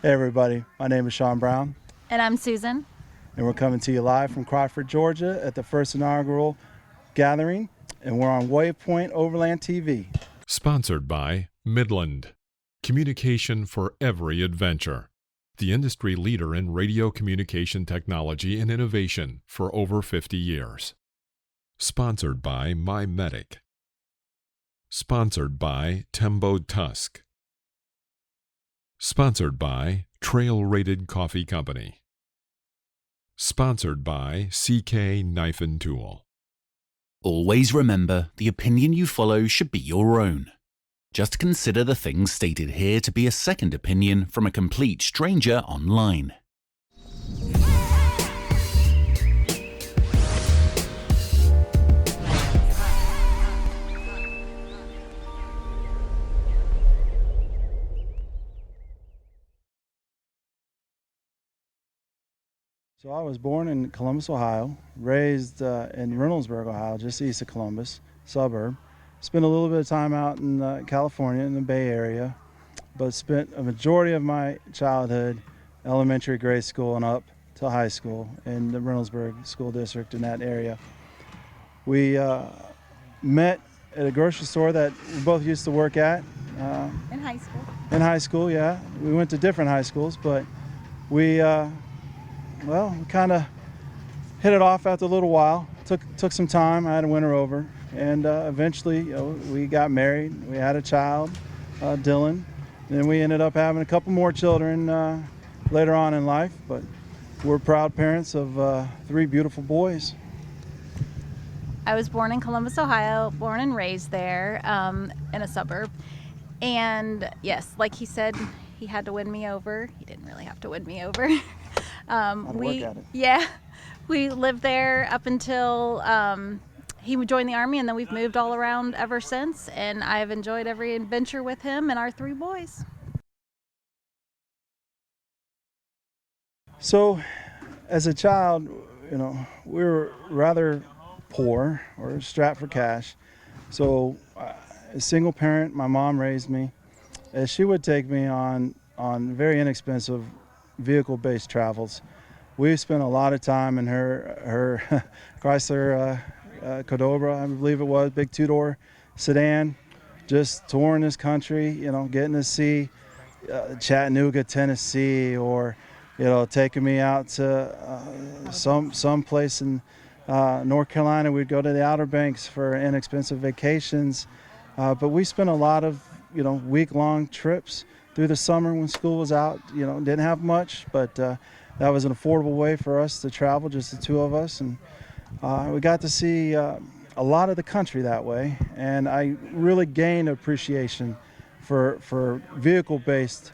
Hey everybody, my name is Shawn Brown. And I'm Susan. And we're coming to you live from Crawfordville, Georgia at the first inaugural gathering, and we're on Waypoint Overland TV. Sponsored by MIDLAND, Communication for Every Adventure, the industry leader in radio communication technology and innovation for over 50 years. Sponsored by MYMEDIC. Sponsored by TEMBO TUSK. Sponsored by Trail Rated Coffee Company. Sponsored by CK Knife and Tool. Always remember, the opinion you follow should be your own. Just consider the things stated here to be a second opinion from a complete stranger online. So I was born in Columbus, Ohio, raised in Reynoldsburg, Ohio, just east of Columbus, suburb. Spent a little bit of time out in California in the Bay Area, but spent a majority of my childhood, elementary, grade school, and up to high school in the Reynoldsburg School District in that area. We met at a grocery store that we both used to work at. In high school. In high school, yeah. We went to different high schools, but we kind of hit it off after a little while. Took some time. I had a winter over, and eventually, we got married. We had a child, Dylan. Then we ended up having a couple more children later on in life. But we're proud parents of 3 beautiful boys. I was born in Columbus, Ohio, born and raised there in a suburb. And yes, like he said, he had to win me over. He didn't really have to win me over. We lived there up until he would join the Army, and then we've moved all around ever since, and I've enjoyed every adventure with him and our 3 boys. So as a child, we were rather poor or strapped for cash. So a single parent, my mom raised me. She would take me on very inexpensive vehicle-based travels. We spent a lot of time in her Chrysler Cordova, I believe it was, big 2-door sedan, just touring this country, getting to see Chattanooga, Tennessee, or taking me out to some place in North Carolina. We'd go to the Outer Banks for inexpensive vacations, but we spent a lot of week-long trips through the summer when school was out. Didn't have much, but that was an affordable way for us to travel, just the 2 of us, and we got to see a lot of the country that way. And I really gained appreciation for vehicle-based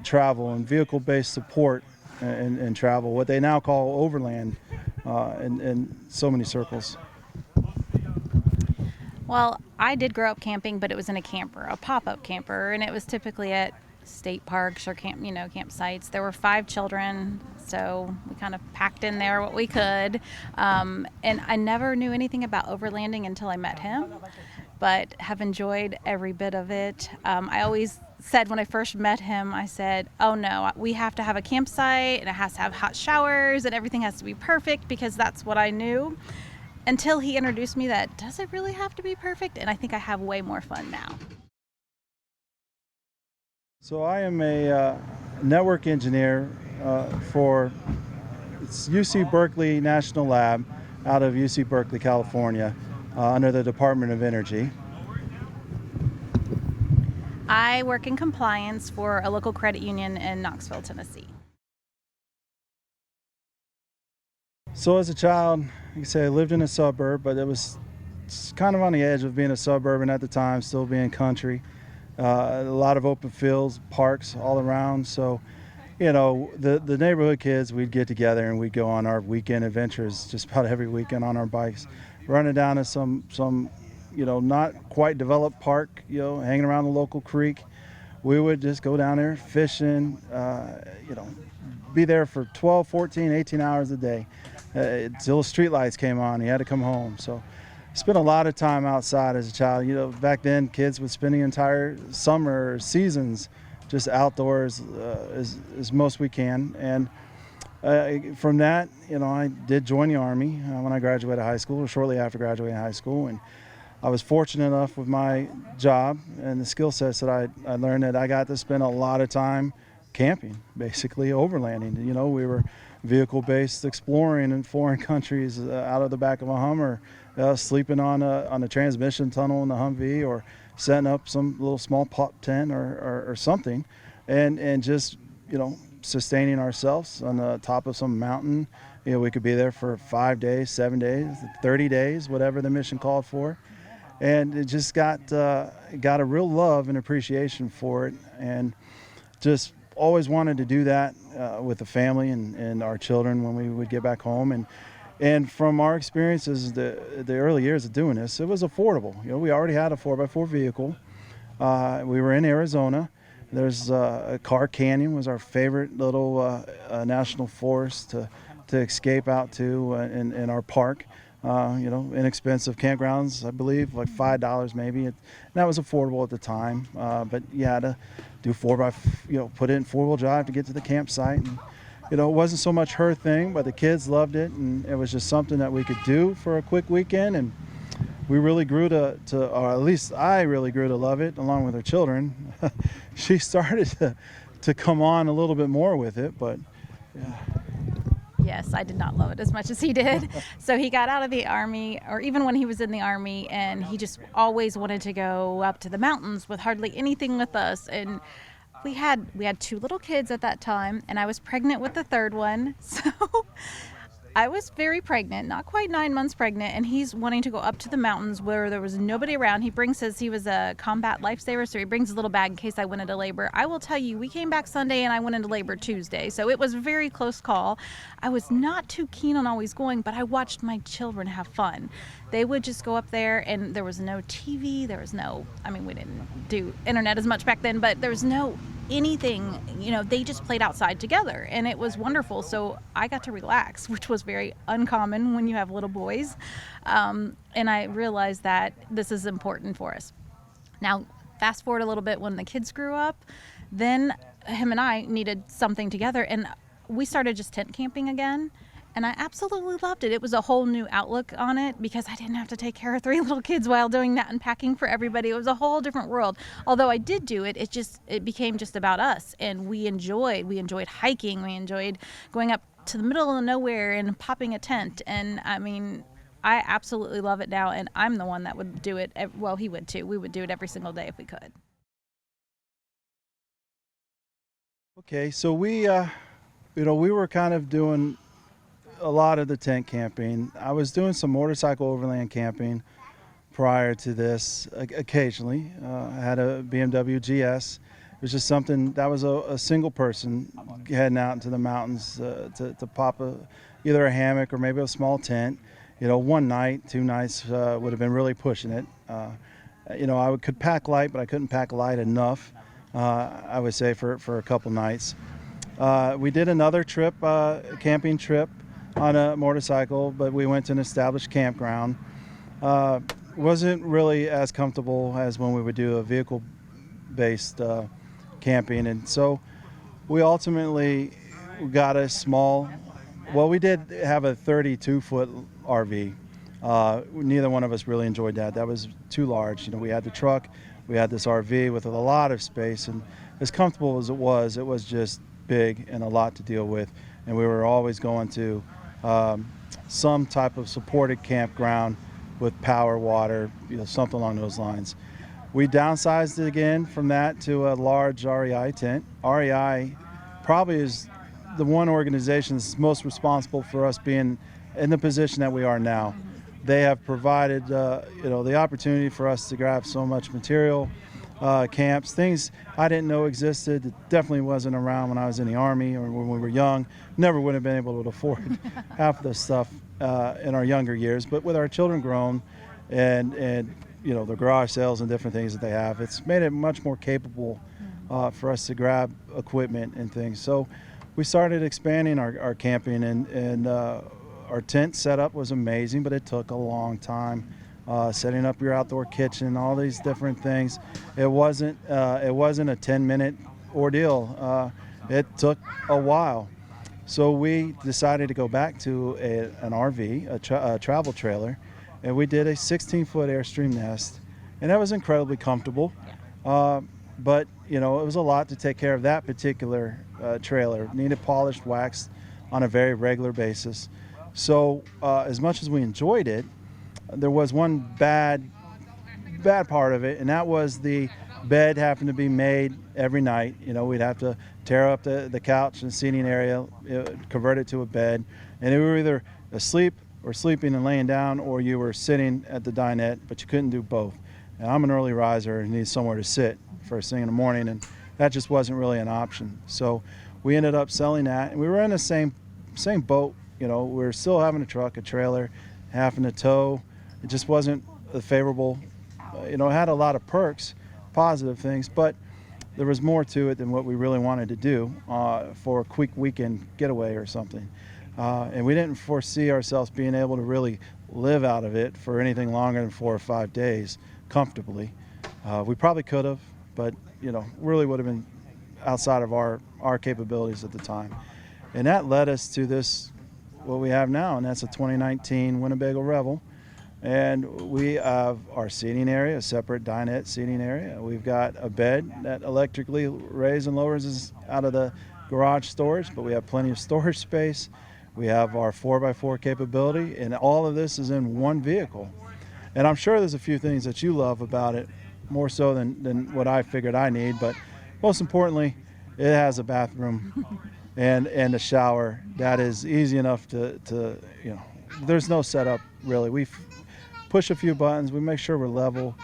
travel and vehicle-based support and travel, what they now call Overland in so many circles. Well, I did grow up camping, but it was in a camper, a pop-up camper, and it was typically at state parks or campsites. There were 5 children, so we kind of packed in there what we could. And I never knew anything about overlanding until I met him, but have enjoyed every bit of it. I always said when I first met him, I said, oh no, we have to have a campsite, and it has to have hot showers, and everything has to be perfect, because that's what I knew. Until he introduced me that, does it really have to be perfect? And I think I have way more fun now. So I am a network engineer for UC Berkeley National Lab out of UC Berkeley, California, under the Department of Energy. I work in compliance for a local credit union in Knoxville, Tennessee. So as a child, like I say, I lived in a suburb, but it was kind of on the edge of being a suburban at the time, still being country. A lot of open fields, parks all around. So, the neighborhood kids, we'd get together and we'd go on our weekend adventures just about every weekend on our bikes, running down to some not quite developed park, hanging around the local creek. We would just go down there fishing, be there for 12, 14, 18 hours a day. Until street lights came on, he had to come home. So spent a lot of time outside as a child. Back then kids would spend the entire summer seasons just outdoors as most we can. And from that, I did join the Army when I graduated high school, or shortly after graduating high school. And I was fortunate enough with my job and the skill sets that I learned that I got to spend a lot of time camping, basically overlanding. We were vehicle-based exploring in foreign countries out of the back of a Hummer, sleeping on a transmission tunnel in the Humvee, or setting up some little small pop tent or something, and just sustaining ourselves on the top of some mountain. We could be there for 5 days, 7 days, 30 days, whatever the mission called for. And it just got a real love and appreciation for it, and just always wanted to do that with the family and our children when we would get back home. And from our experiences, the early years of doing this, it was affordable. We already had a 4x4 vehicle. We were in Arizona. There's a Car Canyon was our favorite little national forest to escape out to in our park. Inexpensive campgrounds, I believe, like $5 maybe. And that was affordable at the time. But you had to do put it in 4-wheel drive to get to the campsite. And, it wasn't so much her thing, but the kids loved it, and it was just something that we could do for a quick weekend. And we really grew or at least I really grew to love it, along with her children. She started to come on a little bit more with it, but yeah. Yes, I did not love it as much as he did. So he got out of the Army, or even when he was in the Army, and he just always wanted to go up to the mountains with hardly anything with us. And we had 2 little kids at that time, and I was pregnant with the third one. So I was very pregnant, not quite 9 months pregnant, and he's wanting to go up to the mountains where there was nobody around. He was a combat lifesaver, so he brings a little bag in case I went into labor. I will tell you, we came back Sunday and I went into labor Tuesday, so it was a very close call. I was not too keen on always going, but I watched my children have fun. They would just go up there, and there was no TV, we didn't do internet as much back then, but there was no anything, they just played outside together, and it was wonderful. So I got to relax, which was very uncommon when you have little boys. And I realized that this is important for us. Now, fast forward a little bit, when the kids grew up, then him and I needed something together, and we started just tent camping again. And I absolutely loved it. It was a whole new outlook on it, because I didn't have to take care of 3 little kids while doing that and packing for everybody. It was a whole different world. Although I did do it, it became just about us. And we enjoyed hiking. We enjoyed going up to the middle of nowhere and popping a tent. And I absolutely love it now. And I'm the one that would do it. Well, he would too. We would do it every single day if we could. Okay, so we were kind of doing a lot of the tent camping. I was doing some motorcycle overland camping prior to this occasionally. I had a BMW GS. It was just something that was a single person heading out into the mountains to pop either a hammock or maybe a small tent. 1 night, 2 nights would have been really pushing it. I could pack light, but I couldn't pack light enough, I would say, for a couple nights. We did another trip, camping trip, on a motorcycle, but we went to an established campground. Wasn't really as comfortable as when we would do a vehicle-based camping, and so we ultimately got a small. Well, we did have a 32-foot RV. Neither one of us really enjoyed that. That was too large. We had the truck, we had this RV with a lot of space, and as comfortable as it was just big and a lot to deal with. And we were always going to some type of supported campground with power, water, something along those lines. We downsized it again from that to a large REI tent. REI probably is the one organization that's most responsible for us being in the position that we are now. They have provided the opportunity for us to grab so much material, camps, things I didn't know existed. It definitely wasn't around when I was in the Army or when we were young. Never would have been able to afford half of this stuff in our younger years. But with our children grown and the garage sales and different things that they have, it's made it much more capable for us to grab equipment and things. So we started expanding our camping, and our tent setup was amazing, but it took a long time. Setting up your outdoor kitchen, all these different things. It wasn't a 10-minute ordeal. It took a while. So we decided to go back to an RV, a travel trailer, and we did a 16-foot Airstream nest, and that was incredibly comfortable. But, you know, it was a lot to take care of that particular trailer. It needed polished, waxed on a very regular basis. So as much as we enjoyed it, there was one bad part of it, and that was the bed having to be made every night. You know, we'd have to tear up the couch and seating area, convert it to a bed, and we were either asleep or sleeping and laying down, or you were sitting at the dinette, but you couldn't do both. And I'm an early riser and need somewhere to sit first thing in the morning, and that just wasn't really an option. So we ended up selling that, and we were in the same boat. You know, we were still having a truck, a trailer, having to tow. It just wasn't a favorable, you know, it had a lot of perks, positive things, but there was more to it than what we really wanted to do for a quick weekend getaway or something. And we didn't foresee ourselves being able to really live out of it for anything longer than 4 or 5 days comfortably. We probably could have, but, you know, really would have been outside of our capabilities at the time. And that led us to this, what we have now, and that's a 2019 Winnebago Revel. And we have our seating area, a separate dinette seating area. We've got a bed that electrically raises and lowers us out of the garage storage, but we have plenty of storage space. We have our 4x4 capability, and all of this is in one vehicle. And I'm sure there's a few things that you love about it, more so than what I figured I need, but most importantly, it has a bathroom and a shower that is easy enough to you know, there's no setup really. We push a few buttons, we make sure we're level,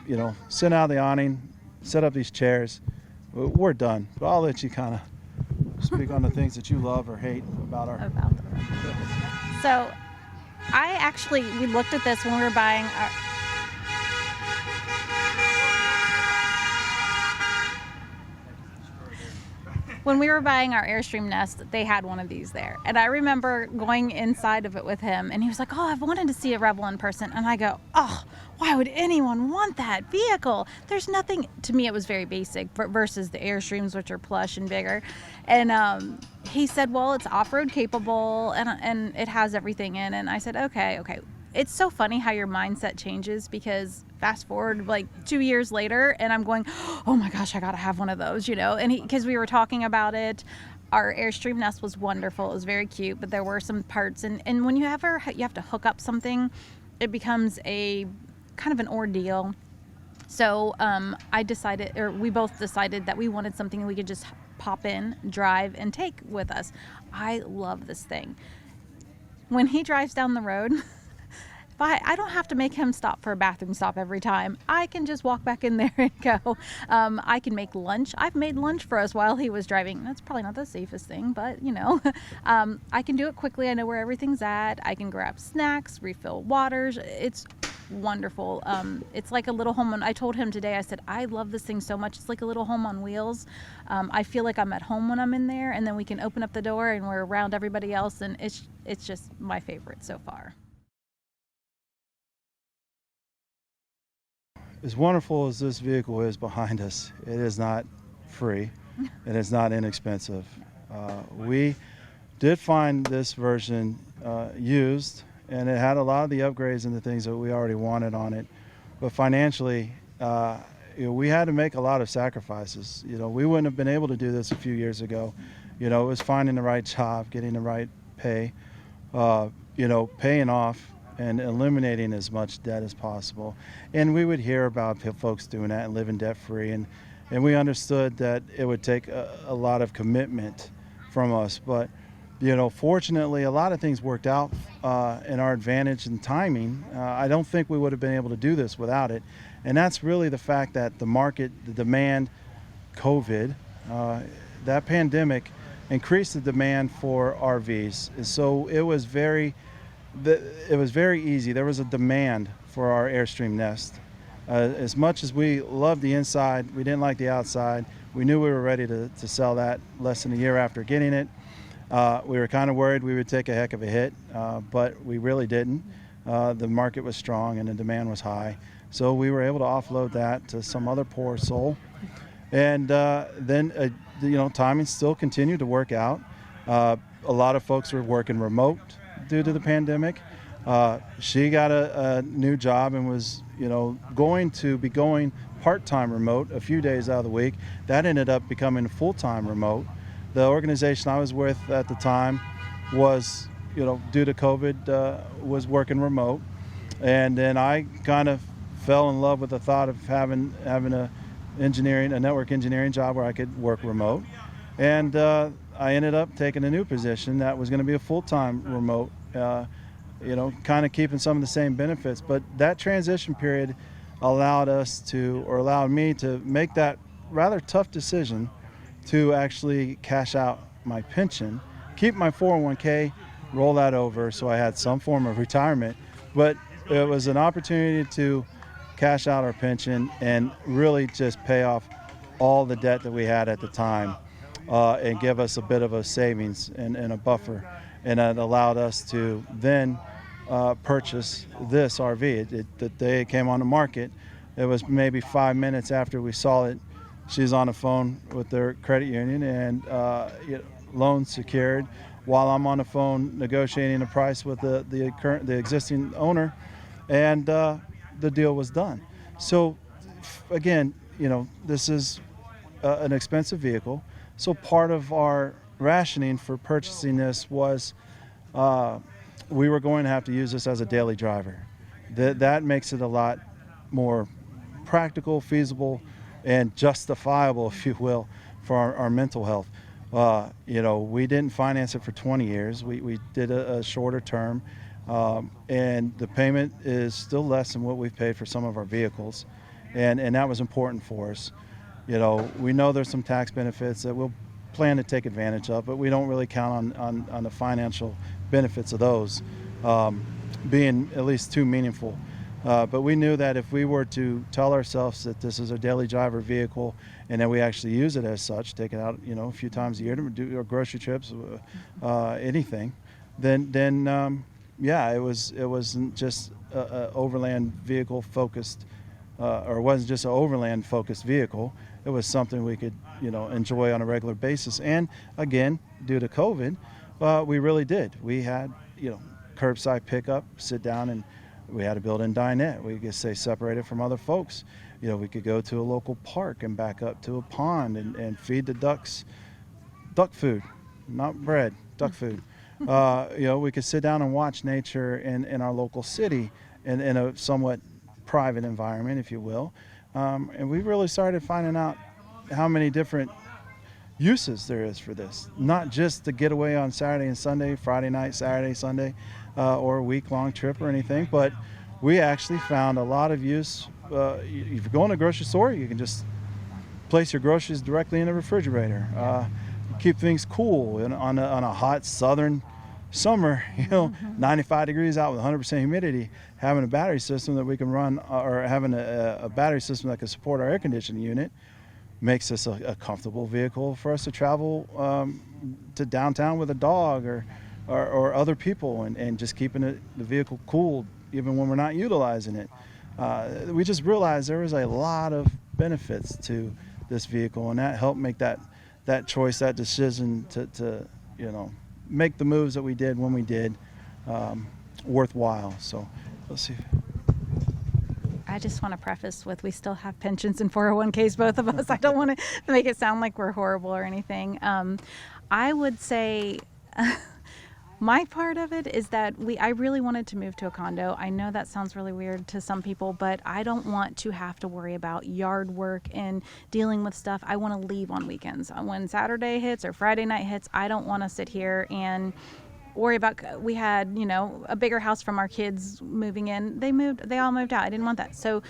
you know, send out the awning, set up these chairs, we're done. But I'll let you kind of speak on the things that you love or hate about the Revel. So we looked at this when we were buying our, when we were buying our Airstream nest, they had one of these there. And I remember going inside of it with him, and he was like, oh, I've wanted to see a Revel in person. And I go, oh, why would anyone want that vehicle? There's nothing, to me it was very basic versus the Airstreams, which are plush and bigger. And he said, well, it's off-road capable and it has everything in. And I said, okay. It's so funny how your mindset changes, because fast forward like 2 years later and I'm going, oh my gosh, I gotta have one of those, you know. And because we were talking about it, our Airstream nest was wonderful, it was very cute, but there were some parts, and when you have to hook up something, it becomes a kind of an ordeal. So we both decided that we wanted something we could just pop in, drive, and take with us. I love this thing. When he drives down the road, I don't have to make him stop for a bathroom stop every time. I can just walk back in there and go. I can make lunch. I've made lunch for us while he was driving. That's probably not the safest thing, but you know, I can do it quickly. I know where everything's at. I can grab snacks, refill waters. It's wonderful. It's like a little home. I told him today, I said, I love this thing so much. It's like a little home on wheels. I feel like I'm at home when I'm in there, and then we can open up the door and we're around everybody else, and it's just my favorite so far. As wonderful as this vehicle is behind us, it is not free and it's not inexpensive. We did find this version used, and it had a lot of the upgrades and the things that we already wanted on it. But financially, we had to make a lot of sacrifices. You know, we wouldn't have been able to do this a few years ago. You know, it was finding the right job, getting the right pay, you know, paying off and eliminating as much debt as possible. And we would hear about folks doing that and living debt-free, and we understood that it would take a lot of commitment from us. But, you know, fortunately, a lot of things worked out in our advantage and timing. I don't think we would have been able to do this without it. And that's really the fact that the market, the demand, COVID, that pandemic increased the demand for RVs. And so it was very easy. There was a demand for our Airstream nest. As much as we loved the inside, we didn't like the outside. We knew we were ready to sell that less than a year after getting it. We were kind of worried we would take a heck of a hit, but we really didn't. The market was strong and the demand was high. So we were able to offload that to some other poor soul. And then, timing still continued to work out. A lot of folks were working remote due to the pandemic. She got a new job and was, going to be going part-time remote a few days out of the week. That ended up becoming full-time remote. The organization I was with at the time was, due to COVID, was working remote. And then I kind of fell in love with the thought of having a network engineering job where I could work remote. And I ended up taking a new position that was going to be a full-time remote, kind of keeping some of the same benefits. But that transition period allowed me to make that rather tough decision to actually cash out my pension, keep my 401k, roll that over so I had some form of retirement. But it was an opportunity to cash out our pension and really just pay off all the debt that we had at the time, and give us a bit of a savings and a buffer. And it allowed us to then purchase this RV. The day it came on the market, it was maybe 5 minutes after we saw it. She's on the phone with their credit union and loan secured, while I'm on the phone negotiating a price with the existing owner, and the deal was done. So again, this is an expensive vehicle. So part of our rationing for purchasing this was we were going to have to use this as a daily driver. That makes it a lot more practical, feasible, and justifiable, if you will, for our mental health. We didn't finance it for 20 years. We did a shorter term, and the payment is still less than what we've paid for some of our vehicles, and that was important for us. We know there's some tax benefits that we'll plan to take advantage of, but we don't really count on the financial benefits of those being at least too meaningful. But we knew that if we were to tell ourselves that this is a daily driver vehicle and that we actually use it as such, take it out, a few times a year to do our grocery trips, anything, then it wasn't just a overland vehicle focused, or it wasn't just an overland focused vehicle. It was something we could, enjoy on a regular basis. And again, due to COVID, we really did. We had, curbside pickup, sit down, and we had a built-in dinette. We could stay separated from other folks. We could go to a local park and back up to a pond and feed the ducks duck food, not bread, duck food. We could sit down and watch nature in our local city in a somewhat private environment, if you will. And we really started finding out how many different uses there is for this. Not just to get away on Saturday and Sunday, Friday night, Saturday, Sunday, or a week-long trip or anything, but we actually found a lot of use. If you're going to a grocery store, you can just place your groceries directly in the refrigerator. Keep things cool on a hot southern summer, 95 degrees out with 100% humidity. Having a battery system that we can run, or having a battery system that can support our air conditioning unit, makes this a comfortable vehicle for us to travel to downtown with a dog or other people, and just keeping the vehicle cool even when we're not utilizing it. We just realized there was a lot of benefits to this vehicle, and that helped make that choice, that decision to make the moves that we did when we did worthwhile. So let's see. I just want to preface with, we still have pensions and 401ks, both of us. I don't want to make it sound like we're horrible or anything. I would say my part of it is that I really wanted to move to a condo. I know that sounds really weird to some people, but I don't want to have to worry about yard work and dealing with stuff. I want to leave on weekends. When Saturday hits or Friday night hits, I don't want to sit here and worry about, we had, a bigger house from our kids moving in. They all moved out. I didn't want that. So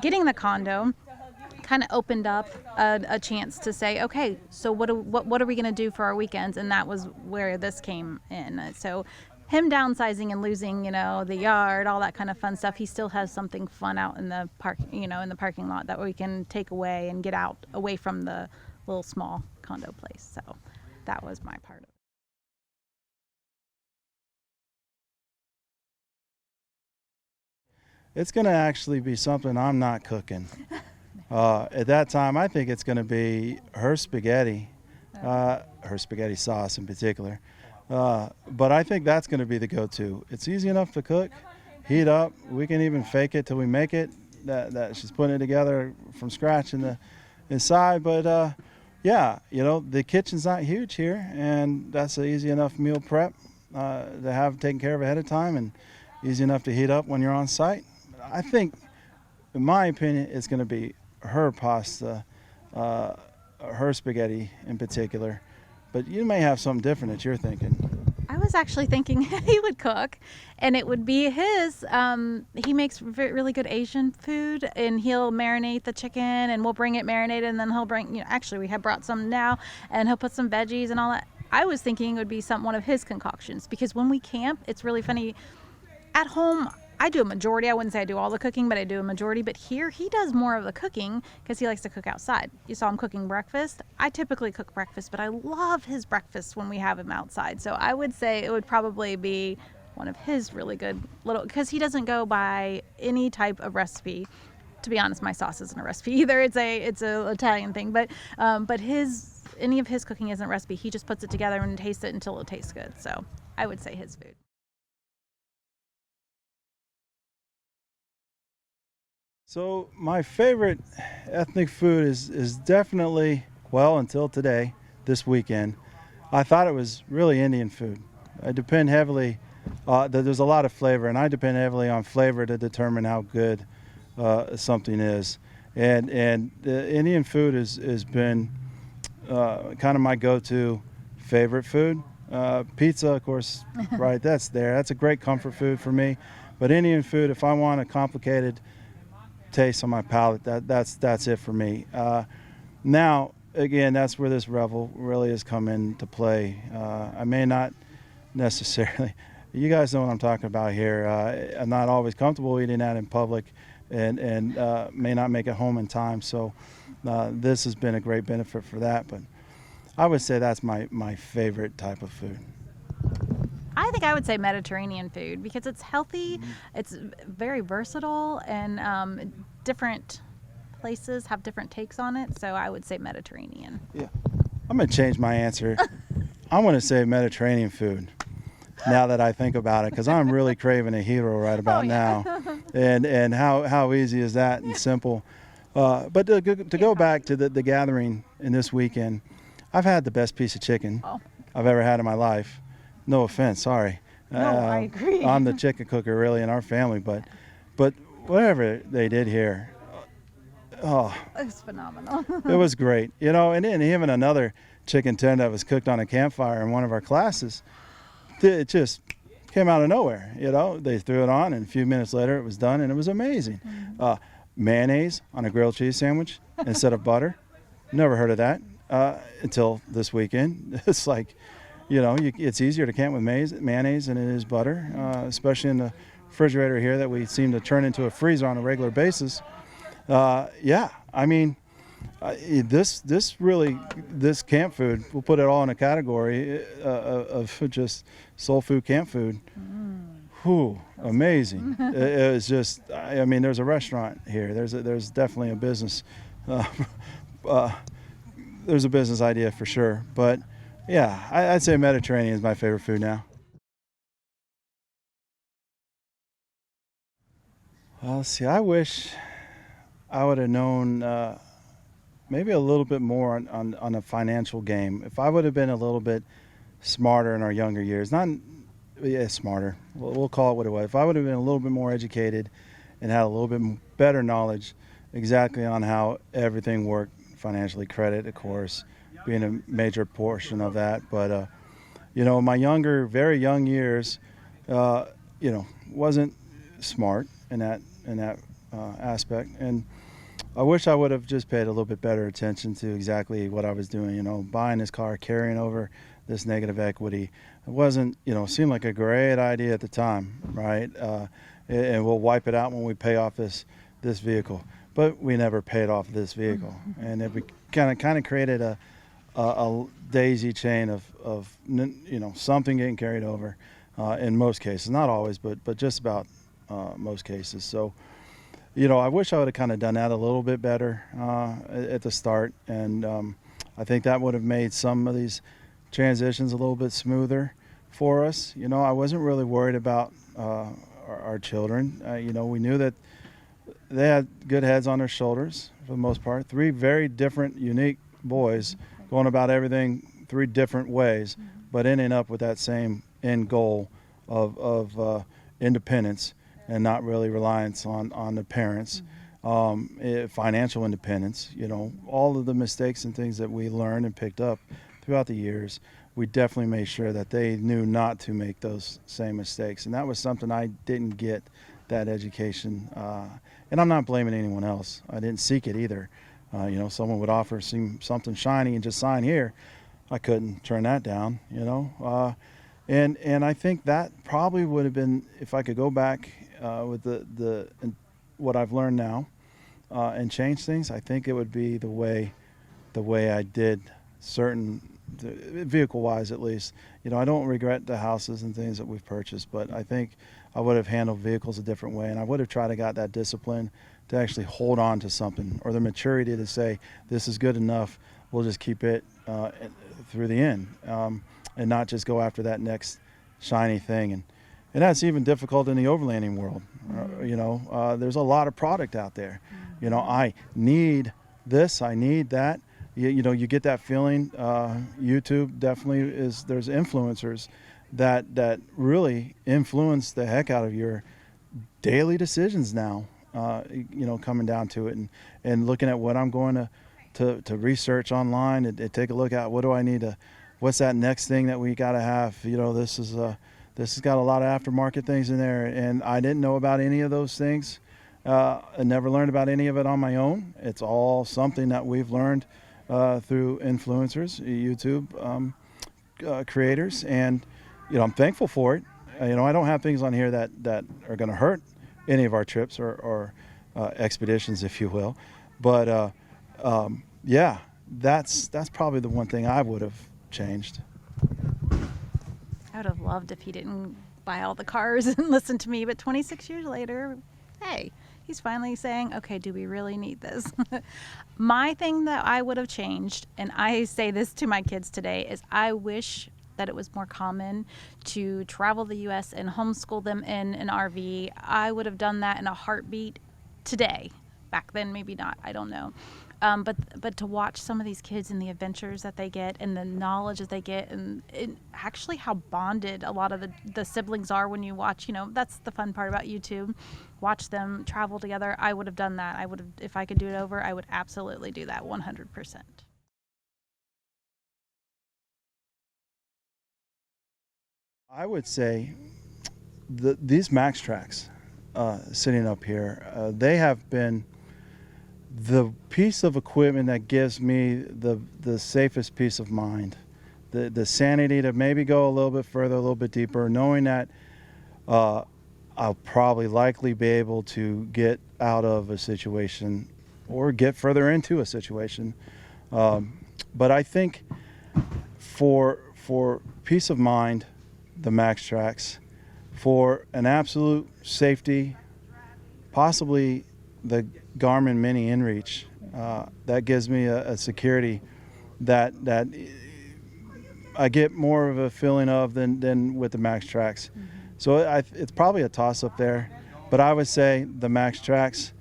getting the condo kind of opened up a chance to say, okay, so what are we going to do for our weekends? And that was where this came in. So him downsizing and losing, the yard, all that kind of fun stuff, he still has something fun out in the park, in the parking lot that we can take away and get out away from the little small condo place. So that was my part of it. It's going to actually be something I'm not cooking. At that time, I think it's going to be her spaghetti sauce in particular. But I think that's going to be the go-to. It's easy enough to cook, heat up. We can even fake it till we make it. That she's putting it together from scratch inside. But yeah, the kitchen's not huge here, and that's an easy enough meal prep to have taken care of ahead of time, and easy enough to heat up when you're on site. I think, in my opinion, it's going to be her pasta, her spaghetti in particular. But you may have something different that you're thinking. I was actually thinking he would cook, and it would be his. He makes really good Asian food, and he'll marinate the chicken, and we'll bring it marinated, and then he'll bring, actually we have brought some now, and he'll put some veggies and all that. I was thinking it would be one of his concoctions, because when we camp, it's really funny. At home, I do a majority. I wouldn't say I do all the cooking, but I do a majority. But here, he does more of the cooking because he likes to cook outside. You saw him cooking breakfast. I typically cook breakfast, but I love his breakfast when we have him outside. So I would say it would probably be one of his really good because he doesn't go by any type of recipe. To be honest, my sauce isn't a recipe either. It's a Italian thing, but any of his cooking isn't a recipe. He just puts it together and tastes it until it tastes good. So I would say his food. So my favorite ethnic food is definitely, well, until today, this weekend, I thought it was really Indian food. I depend heavily, there's a lot of flavor, and I depend heavily on flavor to determine how good something is. And the Indian food has been kind of my go-to favorite food. Pizza, of course, right, that's there. That's a great comfort food for me. But Indian food, if I want a complicated taste on my palate, that's it for me. Now, again, that's where this Revel really has come into play. I may not necessarily, you guys know what I'm talking about here. I'm not always comfortable eating that in public, and may not make it home in time. So this has been a great benefit for that. But I would say that's my favorite type of food. I think I would say Mediterranean food because it's healthy, it's very versatile, and different places have different takes on it. So I would say Mediterranean. Yeah, I'm going to change my answer. I'm going to say Mediterranean food now that I think about it, because I'm really craving a hero right about now. And how easy is that and simple. But to go back to the gathering in this weekend, I've had the best piece of chicken I've ever had in my life. No offense, sorry. No, I agree. I'm the chicken cooker really in our family, but whatever they did here, it was phenomenal. it was great. And then even another chicken tender that was cooked on a campfire in one of our classes, it just came out of nowhere. They threw it on, and a few minutes later it was done, and it was amazing. Mayonnaise on a grilled cheese sandwich instead of butter. Never heard of that until this weekend. It's like, it's easier to camp with mayonnaise than it is butter, especially in the refrigerator here that we seem to turn into a freezer on a regular basis. Yeah, I mean, this camp food, we'll put it all in a category of just soul food camp food. Whew, amazing. It was just, I mean, there's a restaurant here. There's definitely a business. There's a business idea for sure, but yeah, I'd say Mediterranean is my favorite food now. Well, see, I wish I would have known maybe a little bit more on a financial game. If I would have been a little bit smarter in our younger years, smarter, we'll call it what it was. If I would have been a little bit more educated and had a little bit better knowledge exactly on how everything worked financially, credit, of course, being a major portion of that. But, my very young years, wasn't smart in that aspect. And I wish I would have just paid a little bit better attention to exactly what I was doing, buying this car, carrying over this negative equity. It wasn't, seemed like a great idea at the time, right? And we'll wipe it out when we pay off this vehicle. But we never paid off this vehicle. And it kind of created a daisy chain of something getting carried over in most cases, not always, but just about most cases. So I wish I would have kind of done that a little bit better at the start, and I think that would have made some of these transitions a little bit smoother for us. I wasn't really worried about our children. We knew that they had good heads on their shoulders for the most part. 3 very different, unique boys going about everything 3 different ways, but ending up with that same end goal of independence and not really reliance on the parents. Financial independence, all of the mistakes and things that we learned and picked up throughout the years, we definitely made sure that they knew not to make those same mistakes. And that was something I didn't get, that education. And I'm not blaming anyone else. I didn't seek it either. Someone would offer something shiny and just sign here. I couldn't turn that down, And I think that probably would have been, if I could go back with the what I've learned now and change things, I think it would be the way I did certain, vehicle-wise at least. I don't regret the houses and things that we've purchased, but I think I would have handled vehicles a different way, and I would have tried to got that discipline to actually hold on to something, or the maturity to say, this is good enough, we'll just keep it through the end, and not just go after that next shiny thing. And that's even difficult in the overlanding world. There's a lot of product out there. I need this, I need that. You get that feeling. YouTube definitely is. There's influencers that really influence the heck out of your daily decisions now. Coming down to it, and looking at what I'm going to research online and take a look at what do I need to, what's that next thing that we got to have. This has got a lot of aftermarket things in there, and I didn't know about any of those things. I never learned about any of it on my own. It's all something that we've learned through influencers, YouTube creators, and I'm thankful for it. I don't have things on here that are going to hurt any of our trips or expeditions, if you will. But yeah, that's probably the one thing I would have changed. I would have loved if he didn't buy all the cars and listen to me, but 26 years later, hey, he's finally saying, okay, do we really need this? My thing that I would have changed, and I say this to my kids today, is I wish that it was more common to travel the U.S. and homeschool them in an RV. I would have done that in a heartbeat today. Back then, maybe not. I don't know. But to watch some of these kids and the adventures that they get and the knowledge that they get, and actually how bonded a lot of the siblings are when you watch, that's the fun part about YouTube. Watch them travel together. I would have done that. I would have, if I could do it over, I would absolutely do that 100%. I would say these Max Tracks sitting up here, they have been the piece of equipment that gives me the safest peace of mind, the sanity to maybe go a little bit further, a little bit deeper, knowing that I'll probably likely be able to get out of a situation or get further into a situation. But I think for peace of mind, the Max Tracks, for an absolute safety, possibly the Garmin Mini InReach, that gives me a security that I get more of a feeling of than with the Max Tracks. Mm-hmm. So it's probably a toss-up there, but I would say the Max Tracks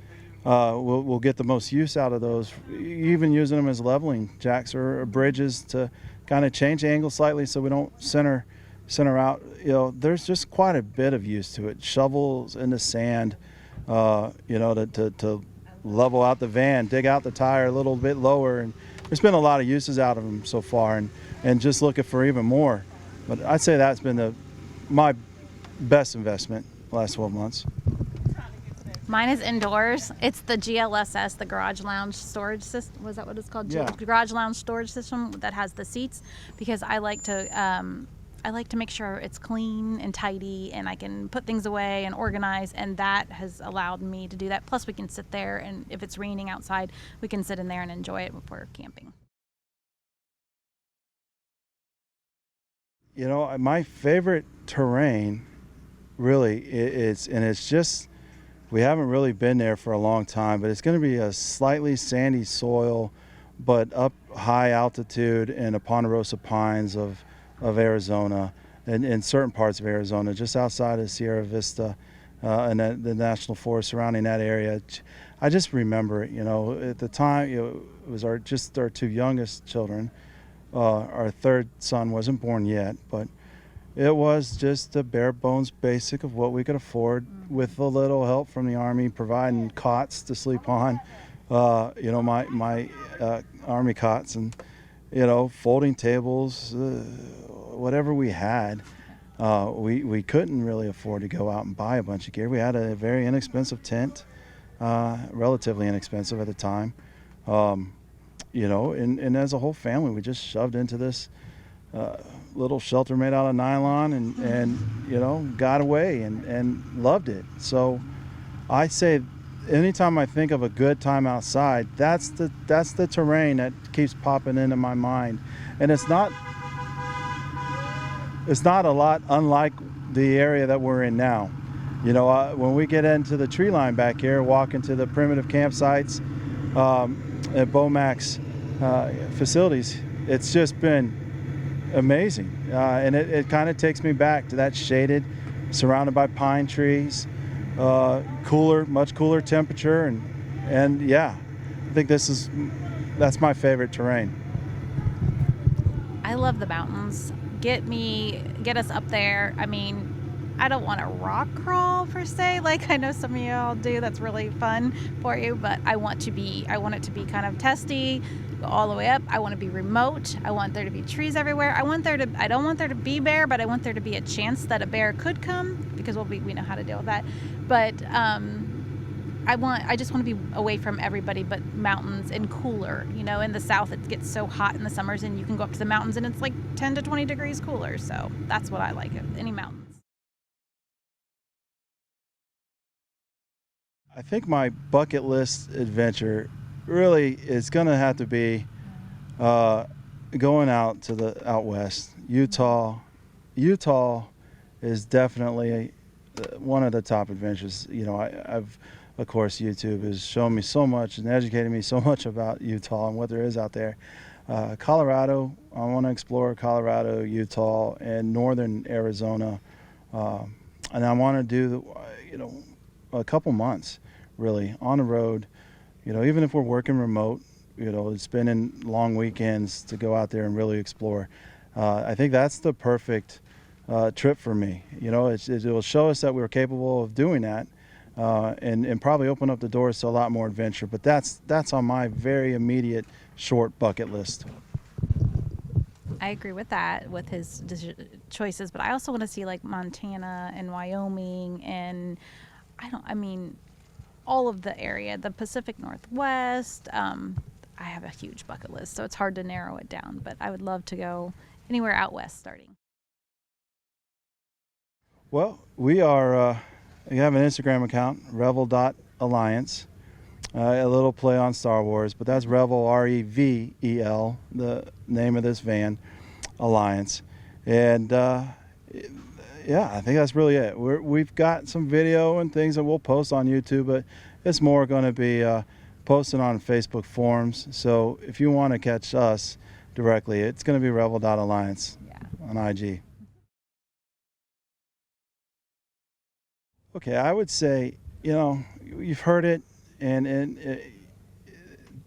will get the most use out of those, even using them as leveling jacks or bridges to kind of change the angle slightly so we don't center out. There's just quite a bit of use to it. Shovels in the sand, to level out the van, dig out the tire a little bit lower, and there's been a lot of uses out of them so far, and just looking for even more. But I'd say that's been my best investment the last 12 months. Mine is indoors. It's the GLSS, the Garage Lounge Storage System. Was that what it's called? Yeah. Garage Lounge Storage System that has the seats, because I like to make sure it's clean and tidy, and I can put things away and organize, and that has allowed me to do that. Plus, we can sit there, and if it's raining outside, we can sit in there and enjoy it before camping. My favorite terrain really is, and it's just we haven't really been there for a long time, but it's going to be a slightly sandy soil, but up high altitude in the Ponderosa Pines of Arizona, and in certain parts of Arizona, just outside of Sierra Vista, and the national forest surrounding that area. I just remember it, at the time, it was our 2 youngest children. Our third son wasn't born yet, but it was just the bare bones basic of what we could afford, with a little help from the Army providing cots to sleep on, my Army cots, and, folding tables, whatever we had. We couldn't really afford to go out and buy a bunch of gear. We had a very inexpensive tent, relatively inexpensive at the time. And as a whole family, we just shoved into this little shelter made out of nylon and got away and loved it. So I say anytime I think of a good time outside, that's the terrain that keeps popping into my mind. And it's not a lot unlike the area that we're in now. When we get into the tree line back here, walk into the primitive campsites at Bomax facilities, it's just been amazing. And it kind of takes me back to that shaded, surrounded by pine trees, much cooler temperature. And yeah, I think that's my favorite terrain. I love the mountains. Get us up there. I mean, I don't want to rock crawl per se, like I know some of y'all do. That's really fun for you, but I want it to be kind of testy, go all the way up. I want to be remote. I want there to be trees everywhere. I don't want there to be bear, but I want there to be a chance that a bear could come, because we know how to deal with that. But I just want to be away from everybody but mountains and cooler. In the south it gets so hot in the summers, and you can go up to the mountains and it's like 10 to 20 degrees cooler. So that's what I like, any mountains. I think my bucket list adventure really is going to have to be going out west. Utah is definitely one of the top adventures. I've of course, YouTube has shown me so much and educated me so much about Utah and what there is out there. Colorado, I want to explore Colorado, Utah, and northern Arizona. And I want to do, a couple months, really, on the road. Even if we're working remote, spending long weekends to go out there and really explore. I think that's the perfect trip for me. It will show us that we're capable of doing that. And probably open up the doors to a lot more adventure. But that's on my very immediate short bucket list. I agree with that, with his choices, but I also want to see like Montana and Wyoming and all of the area, the Pacific Northwest. I have a huge bucket list, so it's hard to narrow it down, but I would love to go anywhere out west starting. Well, we have an Instagram account, Revel.Alliance, a little play on Star Wars, but that's Revel, R-E-V-E-L, the name of this van, Alliance. And I think that's really it. We've got some video and things that we'll post on YouTube, but it's more going to be posted on Facebook forums. So if you want to catch us directly, it's going to be Revel.Alliance on IG. Okay, I would say, you've heard it, and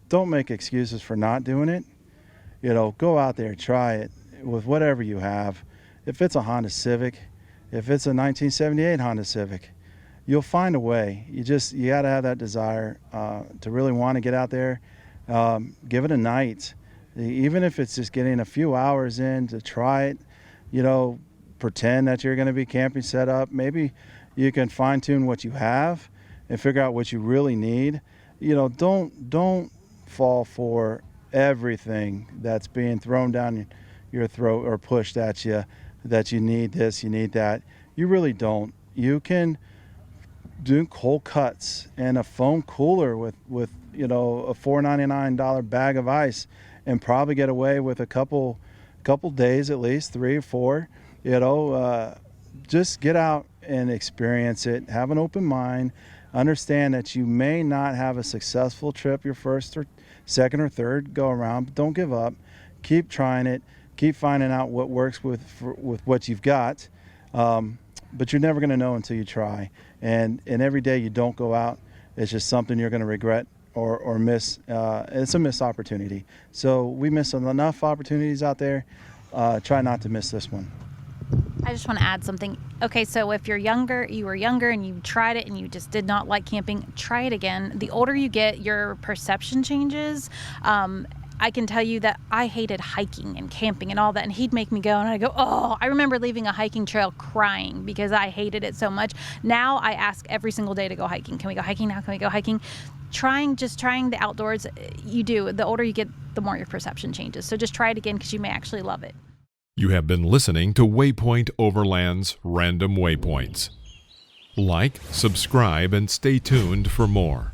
don't make excuses for not doing it. Go out there, try it with whatever you have. If it's a Honda Civic, if it's a 1978 Honda Civic, you'll find a way. You got to have that desire to really want to get out there. Give it a night, even if it's just getting a few hours in to try it. Pretend that you're going to be camping set up. Maybe you can fine tune what you have and figure out what you really need. Don't fall for everything that's being thrown down your throat or pushed at you, that you need this, you need that. You really don't. You can do cold cuts and a foam cooler with a $4.99 bag of ice and probably get away with a couple days, at least 3 or 4. Just get out and experience it. Have an open mind. Understand that you may not have a successful trip your first or second or third go around, but don't give up. Keep trying it. Keep finding out what works with what you've got. But you're never going to know until you try. And every day you don't go out, it's just something you're going to regret or miss. It's a missed opportunity. So we miss enough opportunities out there. Try not to miss this one. I just want to add something. Okay, so if you were younger and you tried it and you just did not like camping, try it again. The older you get, your perception changes. I can tell you that I hated hiking and camping and all that, and he'd make me go, and I'd go, oh, I remember leaving a hiking trail crying because I hated it so much. Now I ask every single day to go hiking. Can we go hiking now? Can we go hiking? Just trying the outdoors, you do. The older you get, the more your perception changes. So just try it again because you may actually love it. You have been listening to Waypoint Overland's Random Waypoints. Like, subscribe, and stay tuned for more.